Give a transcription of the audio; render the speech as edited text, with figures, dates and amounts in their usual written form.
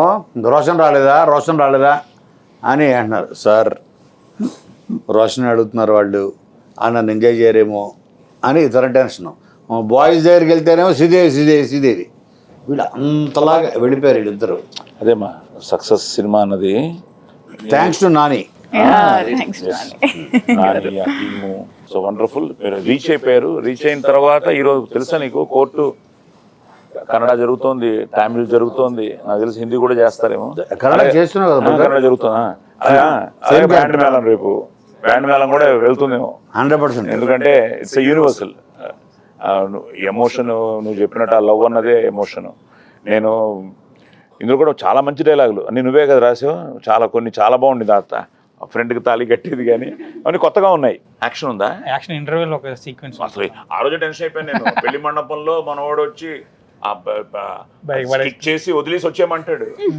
రోషన్ రాలేదా అని అంటున్నారు. సార్ రోషన్ అడుగుతున్నారు వాళ్ళు, నన్ను ఎంజాయ్ చేయరేమో అని ఇతర టెన్షన్. బాయ్స్ దగ్గరికి వెళ్తేనేమో శ్రీదేవి వీళ్ళు అంతలాగా వెళ్ళిపోయారు వీళ్ళిద్దరు. అదేమా సక్సెస్ సినిమా అన్నది thanks to Nani. Team so wonderful. మీరు రీచ్ అయిపోయారు. రీచ్ అయిన తర్వాత ఈరోజు తెలుసా నీకు కోర్టు కన్నడ జరుగుతోంది, తమిళ్ జరుగుతోంది, నాకు తెలిసి హిందీ కూడా చేస్తారేమో. కన్నడ చేస్తున్నావు కదా? కన్నడ జరుగుతుందా? బ్యాండ్ మేళం రేపు బ్యాండ్ మేళం కూడా వెళ్తుందేమో 100%. ఎందుకంటే ఇట్స్ యూనివర్సల్ ఎమోషన్. నువ్వు చెప్పినట్టు ఆ లవ్ అన్నదే ఎమోషన్. నేను ఇందులో కూడా చాలా మంచి డైలాగులు అన్ని నువ్వే కదా రాసావు. కొన్ని చాలా బాగుంది. ఆ ఫ్రెండ్కి తాళి కట్టేది కానీ అవన్నీ కొత్తగా ఉన్నాయి. యాక్షన్ ఉందా? యాక్షన్ ఇంటర్వ్యూలో ఒక సీక్వెన్స్. అసలు ఆ రోజు టెన్షన్ అయిపోయాను నేను. పెళ్లి మండపంలో మనవాడు వచ్చి చేసి వదిలేసి వచ్చేయమంటాడు.